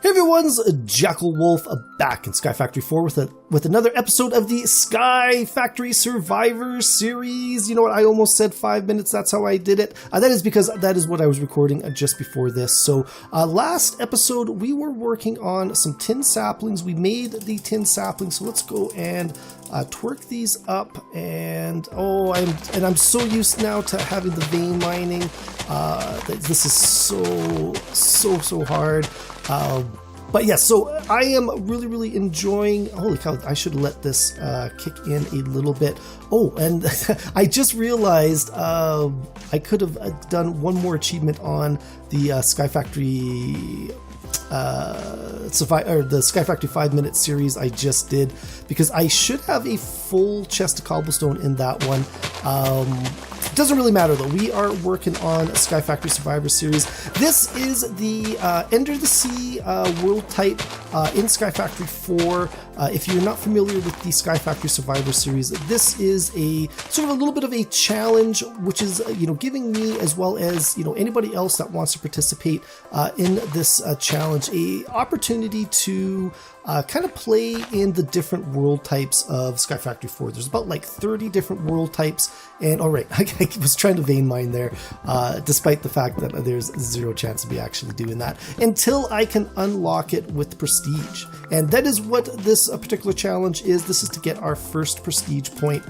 Hey everyone's Jackel Wolf back in SkyFactory 4 with another episode of the SkyFactory Survivor series. You know what? I almost said 5 minutes. That's how I did it. That is because that is what I was recording just before this. So last episode we were working on some tin saplings. We made the tin saplings. So let's go and twerk these up. And I'm so used now to having the vein mining. This is so hard. But yeah, so I am really enjoying. Holy cow, I should let this kick in a little bit. Oh, and I just realized I could have done one more achievement on the SkyFactory the SkyFactory 5-minute series I just did, because I should have a full chest of cobblestone in that one. It doesn't really matter though. We are working on a SkyFactory Survivor series. This is the Ender the Sea world type in SkyFactory 4. If you're not familiar with the SkyFactory Survivor series, this is a sort of a little bit of a challenge, which is giving me, as well as anybody else that wants to participate in this challenge, a opportunity to kind of play in the different world types of SkyFactory 4. There's about like 30 different world types, and alright, I was trying to vein mine there, despite the fact that there's zero chance of me actually doing that, until I can unlock it with prestige. And that is what this particular challenge is. This is to get our first prestige point.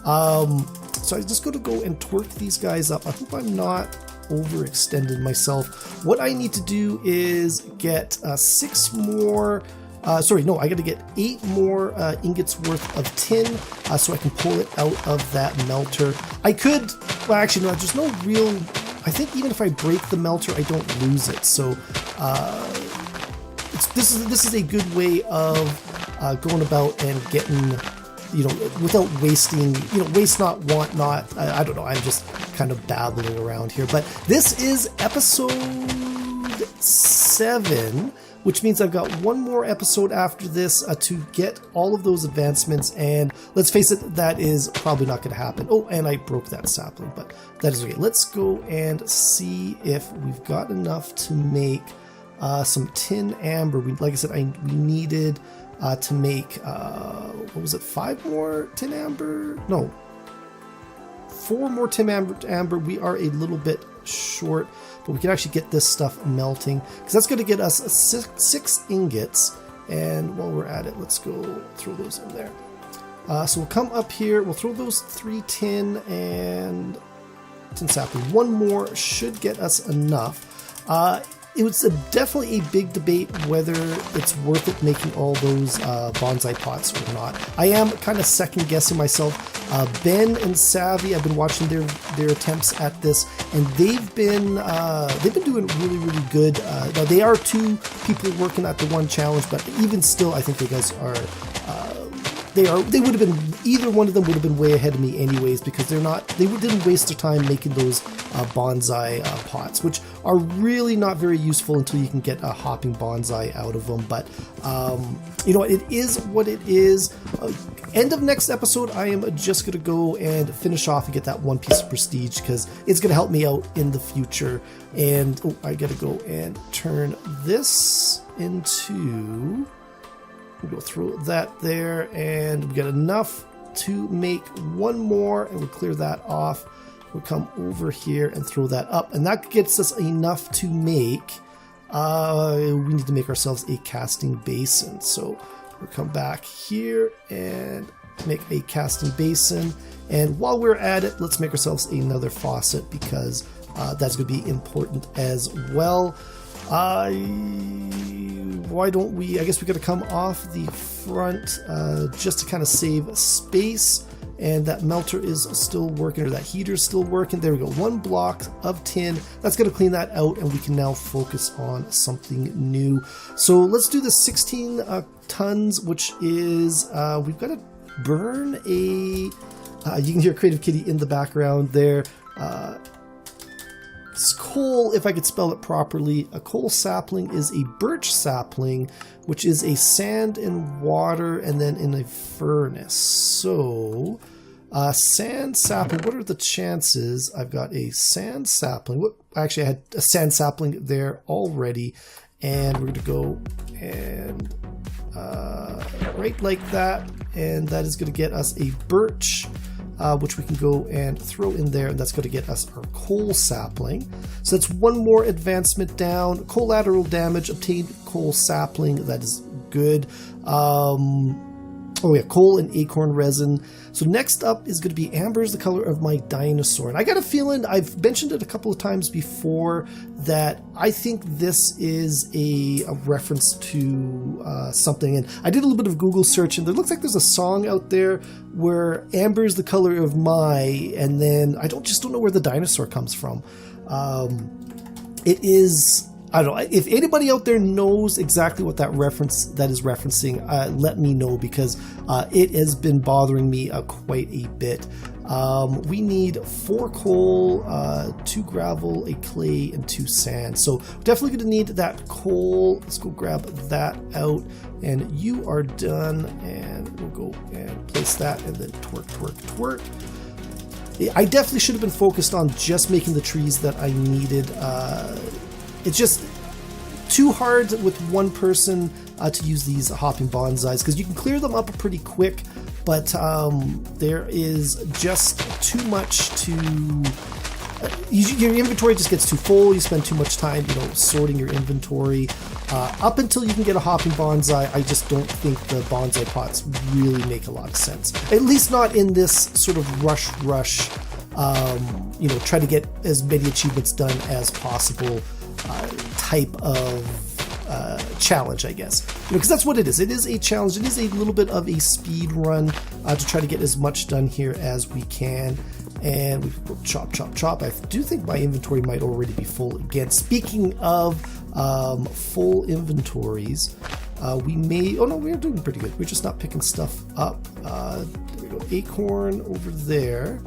So I just got to go and twerk these guys up. I hope I'm not overextended myself. What I need to do is get 6 more... I got to get 8 more ingots worth of tin so I can pull it out of that melter. I could, well actually no, there's no real, I think even if I break the melter, I don't lose it. So this is a good way of going about and getting, without wasting, waste not, want not. I don't know, I'm just kind of babbling around here. But this is episode 7. Which means I've got one more episode after this to get all of those advancements, and let's face it, that is probably not going to happen. Oh, and I broke that sapling, but that is okay. Let's go and see if we've got enough to make some tin amber. Like I said, we needed to make, 5 more tin amber? No, 4 more tin amber. We are a little bit short, but we can actually get this stuff melting, because that's going to get us 6 ingots. And while we're at it, let's go throw those in there. So we'll come up here, we'll throw those 3 tin and tin sapling. One more should get us enough. It was definitely a big debate whether it's worth it making all those bonsai pots or not. I am kind of second guessing myself. Ben and Savvy, I've been watching their attempts at this, and they've been doing really good. Now they are 2 people working at the one challenge, but even still, I think they guys are. They would have been, either one of them would have been way ahead of me anyways, because they didn't waste their time making those bonsai pots, which are really not very useful until you can get a hopping bonsai out of them. But you know what, it is what it is. End of next episode, I am just going to go and finish off and get that 1 piece of prestige, because it's going to help me out in the future. And I got to go and turn this into... We'll go through that there, and we got enough to make 1 more, and we'll clear that off. We'll come over here and throw that up, and that gets us enough to make, we need to make ourselves a casting basin. So we'll come back here and make a casting basin, and while we're at it, let's make ourselves another faucet, because that's going to be important as well. Why don't we, I guess we got to come off the front just to kind of save space. And that melter is still working, or that heater is still working. There we go, 1 block of tin. That's going to clean that out, and we can now focus on something new. So let's do the 16 tons, which is, we've got to burn a, you can hear Creative Kitty in the background there. Coal, if I could spell it properly, a coal sapling is a birch sapling, which is a sand and water and then in a furnace. So, sand sapling, what are the chances? I've got a sand sapling. Actually, I had a sand sapling there already. and we're going to go and right like that, and that is going to get us a birch, which we can go and throw in there, and that's going to get us our coal sapling. So that's one more advancement down. Collateral damage, obtained coal sapling, that is good. Oh yeah, coal and acorn resin. So next up is going to be amber is the color of my dinosaur. And I got a feeling, I've mentioned it a couple of times before, that I think this is a reference to something. And I did a little bit of Google search, and there looks like there's a song out there where amber is the color of my, and then I just don't know where the dinosaur comes from. It is... I don't know, if anybody out there knows exactly what that is referencing, let me know, because it has been bothering me quite a bit. We need 4 coal, 2 gravel, a clay, and 2 sand. So we're definitely going to need that coal. Let's go grab that out, and you are done. And we'll go and place that, and then twerk. I definitely should have been focused on just making the trees that I needed. It's just too hard with one person to use these hopping bonsais, because you can clear them up pretty quick, but there is just too much to... your inventory just gets too full. You spend too much time, sorting your inventory. Up until you can get a hopping bonsai, I just don't think the bonsai pots really make a lot of sense. At least not in this sort of rush, try to get as many achievements done as possible type of challenge, I guess. Because that's what it is. It is a challenge. It is a little bit of a speed run to try to get as much done here as we can. And we go chop. I do think my inventory might already be full again. Speaking of full inventories, we may... Oh no, we're doing pretty good. We're just not picking stuff up. There we go. Acorn over there.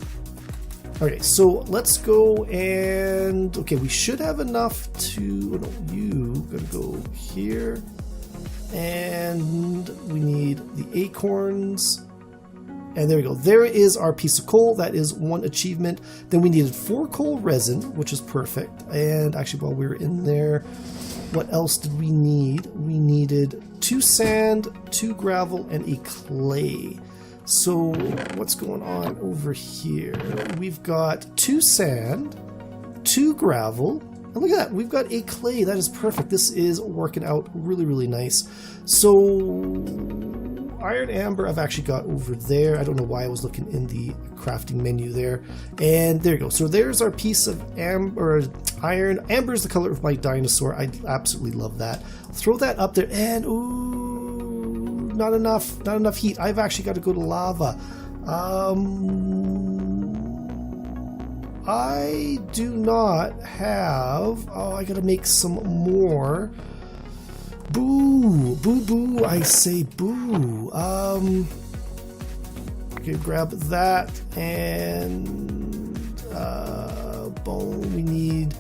Okay, so let's go and... Okay, we should have enough to... Oh no, you gotta go here. And we need the acorns. And there we go. There is our piece of coal. That is 1 achievement. Then we needed 4 coal resin, which is perfect. And actually, while we were in there, what else did we need? We needed 2 sand, 2 gravel, and a clay. So what's going on over here? We've got 2 sand, 2 gravel, and look at that, we've got a clay. That is perfect. This is working out really, really nice. So iron amber I've actually got over there. I don't know why I was looking in the crafting menu there. And there you go. So there's our piece of iron. Amber is the color of my dinosaur. I absolutely love that. Throw that up there, and ooh, not enough heat. I've actually got to go to lava. I do not have... Oh, I gotta make some more. Boo, I say boo. Okay, grab that, and bone. We need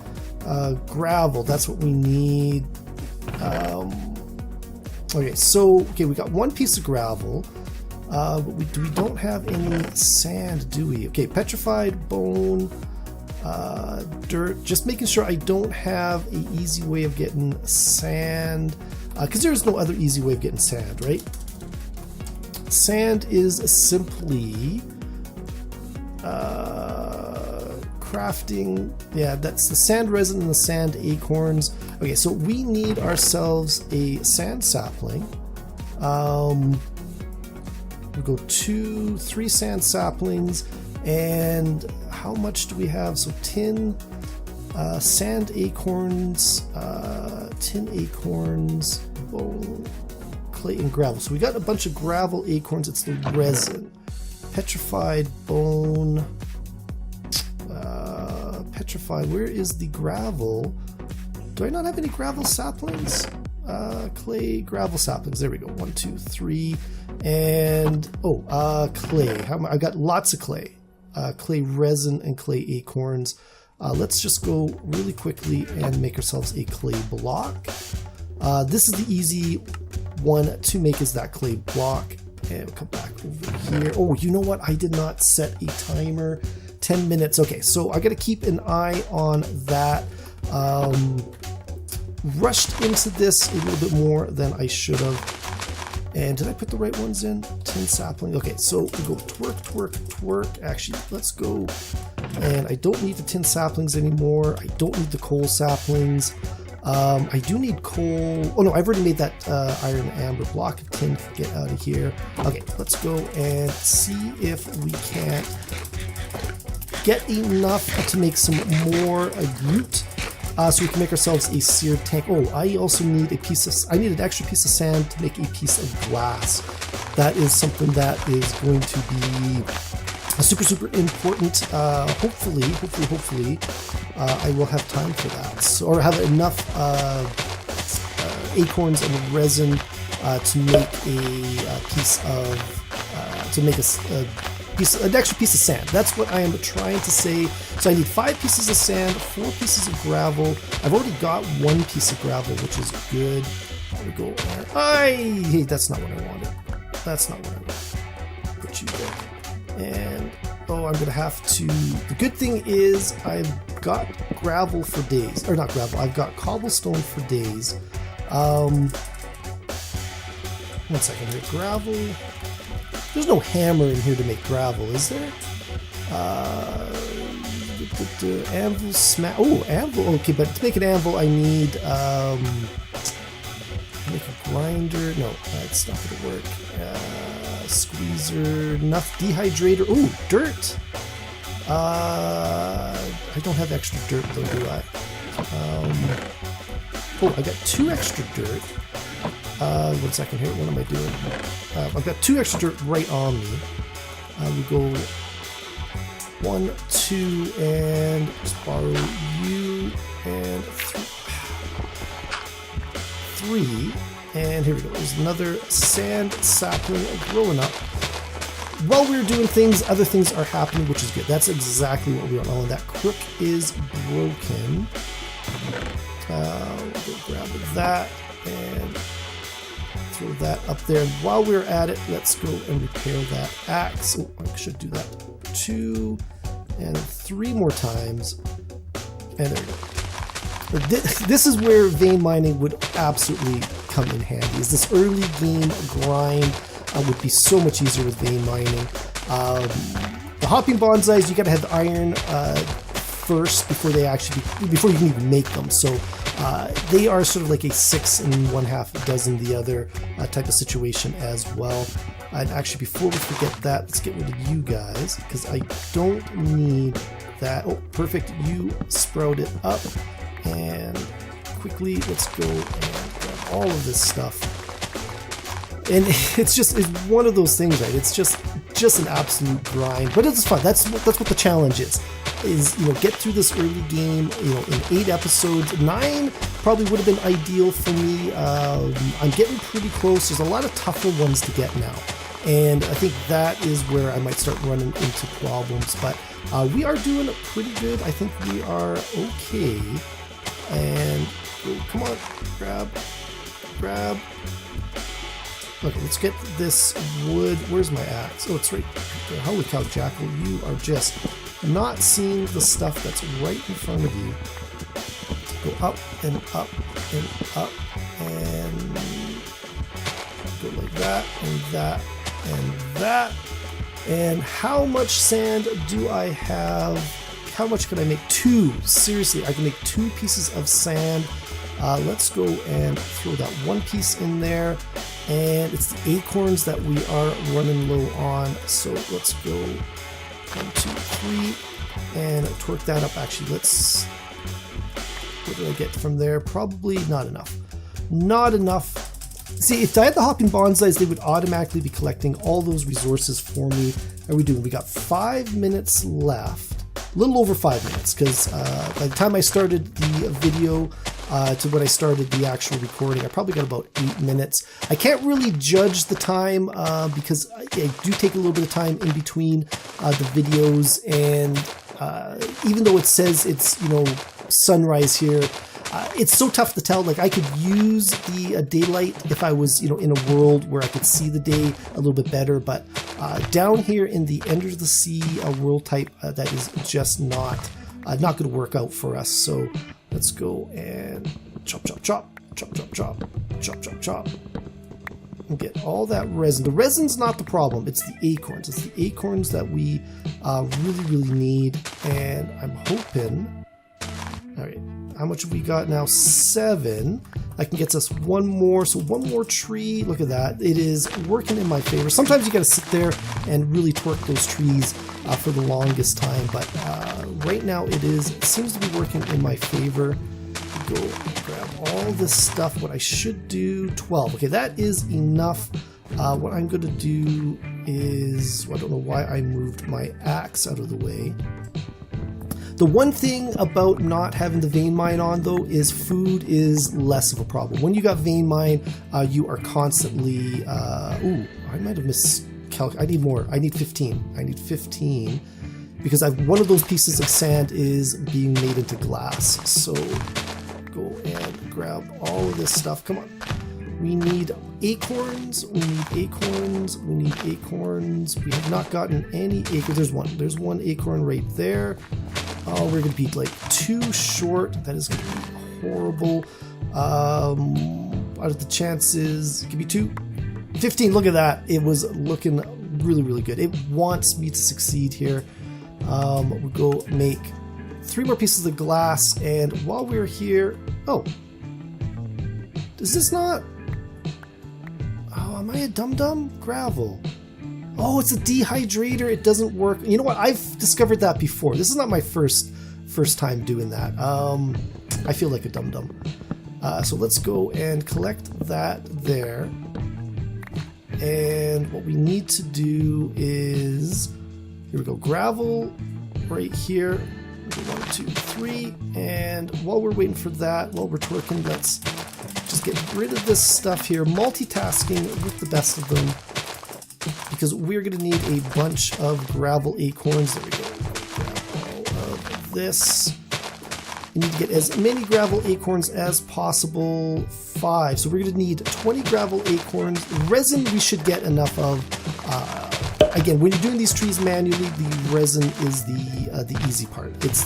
gravel. That's what we need. Okay, we got 1 piece of gravel, but we don't have any sand, do we? Okay, petrified bone, dirt. Just making sure I don't have an easy way of getting sand, because there is no other easy way of getting sand, right? Sand is simply crafting. Yeah, that's the sand resin and the sand acorns. Okay, so we need ourselves a sand sapling. We go 2, 3 sand saplings, and how much do we have? So 10 sand acorns, 10 acorns, bone, clay, and gravel. So we got a bunch of gravel acorns. It's the resin. Petrified bone. Petrified. Where is the gravel? Do I not have any gravel saplings? Clay, gravel saplings. There we go. 1, 2, 3. And clay. I got lots of clay. Clay resin and clay acorns. Let's just go really quickly and make ourselves a clay block. This is the easy one to make, is that clay block. And we'll come back over here. Oh, you know what? I did not set a timer. 10 minutes. Okay, so I got to keep an eye on that. rushed into this a little bit more than I should have. And did I put the right ones in? Tin sapling. Okay, so we go twerk, twerk, twerk. Actually, let's go. And I don't need the tin saplings anymore. I don't need the coal saplings. I do need coal. Oh no, I've already made that iron amber block of tin. Get out of here. Okay, let's go and see if we can get enough to make some more grout. So we can make ourselves a seared tank. Oh, I also need I need an extra piece of sand to make a piece of glass. That is something that is going to be super important. Hopefully, I will have time for that. So, or have enough acorns and resin to make a piece of, an extra piece of sand. That's what I am trying to say. So I need 5 pieces of sand, 4 pieces of gravel. I've already got 1 piece of gravel, which is good. There we go. Hey, that's not what I wanted. That's not what I wanted. Put you there. And oh, I'm gonna have to. The good thing is I've got gravel for days, or not gravel. I've got cobblestone for days. 1 second here. Gravel. There's no hammer in here to make gravel, is there? Anvil smash. Oh, anvil. Okay, but to make an anvil, I need make a grinder. No, that's not gonna work. Squeezer. Enough dehydrator. Oh, dirt. I don't have extra dirt though, do I? Oh, I got 2 extra dirt. 1 second here. What am I doing? I've got 2 extra dirt right on me. We go 1, 2, and just borrow you and 3. And here we go. There's another sand sapling growing up. While we're doing things, other things are happening, which is good. That's exactly what we want. Oh, and that crook is broken. We'll go grab that and throw that up there. While we're at it, let's go and repair that axe. Oh, I should do that 2 and 3 more times. And there we go. This is where vein mining would absolutely come in handy. Is this early game grind would be so much easier with vein mining. The hopping bonsais, you gotta have the iron first before you can even make them. So they are sort of like a 6 1/2 dozen the other type of situation as well. And actually, before we forget that, let's get rid of you guys because I don't need that. Oh, perfect. You sprouted up. And quickly, let's go and grab all of this stuff. And it's one of those things, right? It's just an absolute grind, but it's fun. That's what the challenge is get through this early game, in 8 episodes. 9 probably would have been ideal for me. I'm getting pretty close. There's a lot of tougher ones to get now. And I think that is where I might start running into problems, but we are doing pretty good. I think we are okay. And come on, grab. Okay, let's get this wood. Where's my axe? Oh, it's right there. Holy cow, Jackel, you are just not seeing the stuff that's right in front of you. Go up and up and up and go like that and that and that. And how much sand do I have? How much can I make? 2. Seriously, I can make 2 pieces of sand. Let's go and throw that 1 piece in there. And it's the acorns that we are running low on. So let's go 1, 2, 3 and torque that up. Actually, what do I get from there? Probably not enough. Not enough. See, if I had the hopping bonsais, they would automatically be collecting all those resources for me. How are we doing? We got 5 minutes left. A little over 5 minutes, because by the time I started the video to when I started the actual recording, I probably got about 8 minutes. I can't really judge the time because I do take a little bit of time in between the videos, and even though it says it's sunrise here, it's so tough to tell. Like, I could use the daylight if I was in a world where I could see the day a little bit better, but down here in the End of the Sea world type, that is just not going to work out for us. So let's go and chop, chop, chop, chop, chop, chop, chop, chop, chop. And get all that resin. The resin's not the problem, it's the acorns. It's the acorns that we really, really need. And I'm hoping, all right, how much have we got now? 7. That can get us one more, so one more tree. Look at that. It is working in my favor. Sometimes you got to sit there and really torque those trees for the longest time, but right now it seems to be working in my favor. Go grab all this stuff. What I should do, 12. Okay, that is enough. What I'm going to do is, well, I don't know why I moved my axe out of the way. The one thing about not having the vein mine on, though, is food is less of a problem. When you got vein mine, you are constantly... ooh, I might have miscalculated. I need more. I need 15. I need 15 because one of those pieces of sand is being made into glass. So go and grab all of this stuff. Come on. We need acorns. We need acorns. We need acorns. We have not gotten any acorns. There's one. There's one acorn right there. Oh, we're going to be like 2 short. That is going to be horrible. Out of the chances, give me 2. 15, look at that. It was looking really, really good. It wants me to succeed here. We'll go make 3 more pieces of glass. And while we're here, oh, does this not? Oh, am I a dum-dum? Gravel. Oh, it's a dehydrator. It doesn't work. You know what? I've discovered that before. This is not my first time doing that. I feel like a dum-dum. So let's go and collect that there. And what we need to do is, here we go, gravel right here. 1, 2, 3. And while we're waiting for that, while we're twerking, let's just get rid of this stuff here. Multitasking with the best of them, because we're going to need a bunch of gravel acorns. There we go. Grab all of this. We need to get as many gravel acorns as possible. 5. So we're going to need 20 gravel acorns. Resin we should get enough of. Again, when you're doing these trees manually, the resin is the easy part. It's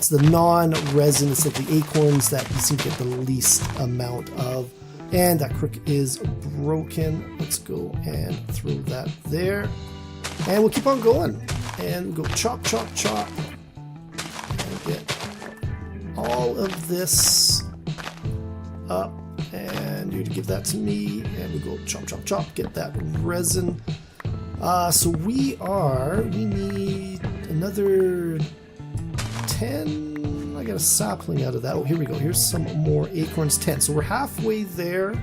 the non-resin. It's like the acorns that you seem to get the least amount of. And that crook is broken. Let's go and throw that there. And we'll keep on going. And we'll go chop, chop, chop. And get all of this up. And you're to give that to me. And we go chop, chop, chop. Get that resin. So we need another 10. I got a sapling out of that. Oh, here we go. Here's some more acorns. 10. So we're halfway there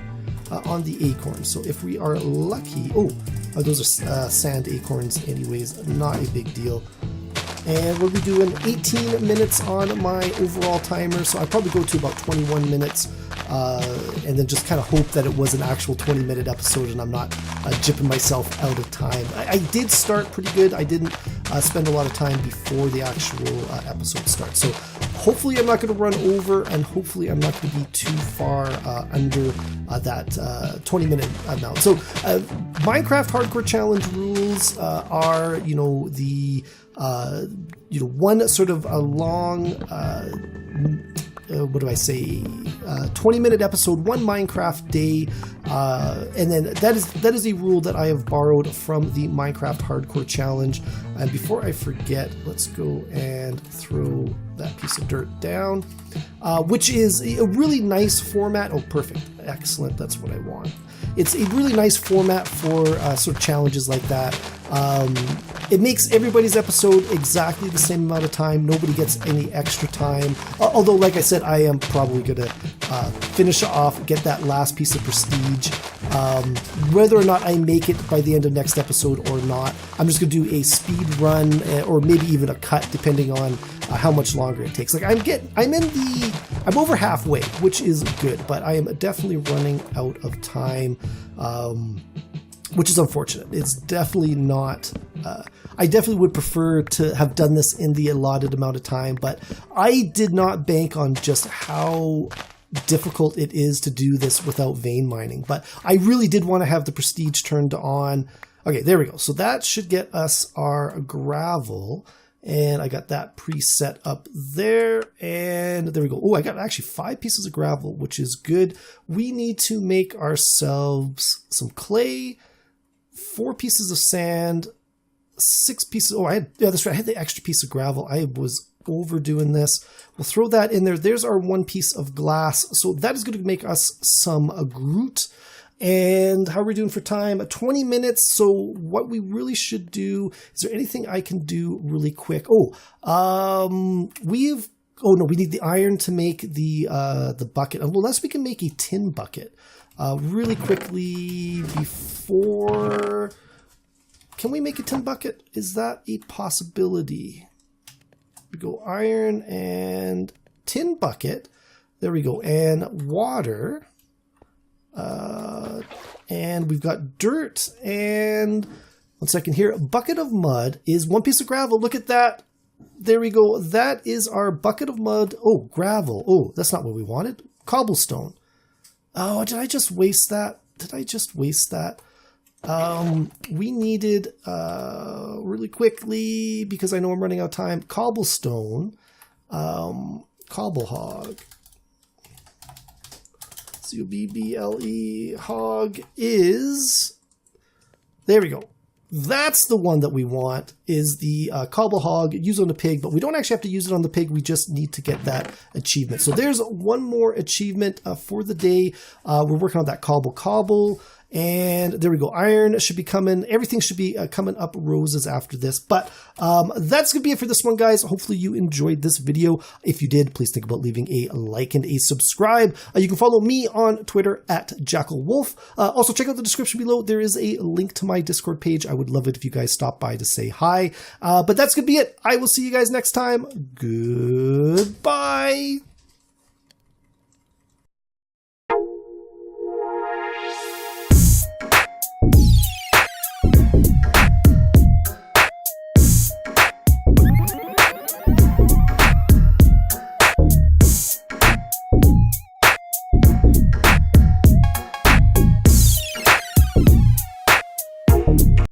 on the acorns. So if we are lucky... Oh, those are sand acorns anyways. Not a big deal. And we'll be doing 18 minutes on my overall timer. So I'll probably go to about 21 minutes. And then just kind of hope that it was an actual 20-minute episode and I'm not jipping myself out of time. I did start pretty good. I didn't spend a lot of time before the actual episode starts. So hopefully I'm not going to run over, and hopefully I'm not going to be too far under that 20-minute amount. So Minecraft Hardcore Challenge rules are, one sort of a long... what do I say? 20-minute episode, 1 Minecraft day, and then that is a rule that I have borrowed from the Minecraft Hardcore Challenge. And before I forget, let's go and throw that piece of dirt down, which is a really nice format. Oh, perfect, excellent. That's what I want. It's a really nice format for sort of challenges like that. It makes everybody's episode exactly the same amount of time. Nobody gets any extra time. Although, like I said, I am probably going to finish off, get that last piece of prestige. Whether or not I make it by the end of next episode or not, I'm just going to do a speed run or maybe even a cut, depending on how much longer it takes. Like I'm over halfway, which is good, but I am definitely running out of time. Which is unfortunate. It's definitely not... I definitely would prefer to have done this in the allotted amount of time, but I did not bank on just how difficult it is to do this without vein mining. But I really did want to have the prestige turned on. Okay, there we go. So that should get us our gravel. And I got that preset up there, and there we go. Oh, I got actually 5 pieces of gravel, which is good. We need to make ourselves some clay, 4 pieces of sand, 6 pieces. Oh, yeah, that's right. I had the extra piece of gravel. I was overdoing this. We'll throw that in there. There's our 1 piece of glass. So that is going to make us some grout. And how are we doing for time? 20 minutes. So what we really should do, is there anything I can do really quick? We need the iron to make the bucket. Unless we can make a tin bucket really quickly before. Can we make a tin bucket? Is that a possibility? We go iron and tin bucket. There we go. And water. And we've got dirt, and 1 second here, a bucket of mud is 1 piece of gravel. Look at that. There we go. That is our bucket of mud. Oh, gravel. Oh, that's not what we wanted. Cobblestone. Oh, did I just waste that? We needed, really quickly, because I know I'm running out of time, cobblestone, cobble hog. C-O-B-B-L-E hog is, there we go. That's the one that we want, is the cobble hog, use on the pig, but we don't actually have to use it on the pig. We just need to get that achievement. So there's 1 more achievement for the day. We're working on that cobble. And there we go. Iron should be coming. Everything should be coming up roses after this. But that's going to be it for this one, guys. Hopefully you enjoyed this video. If you did, please think about leaving a like and a subscribe. You can follow me on Twitter at JackelWolf. Also, check out the description below. There is a link to my Discord page. I would love it if you guys stop by to say hi. But that's going to be it. I will see you guys next time. Goodbye.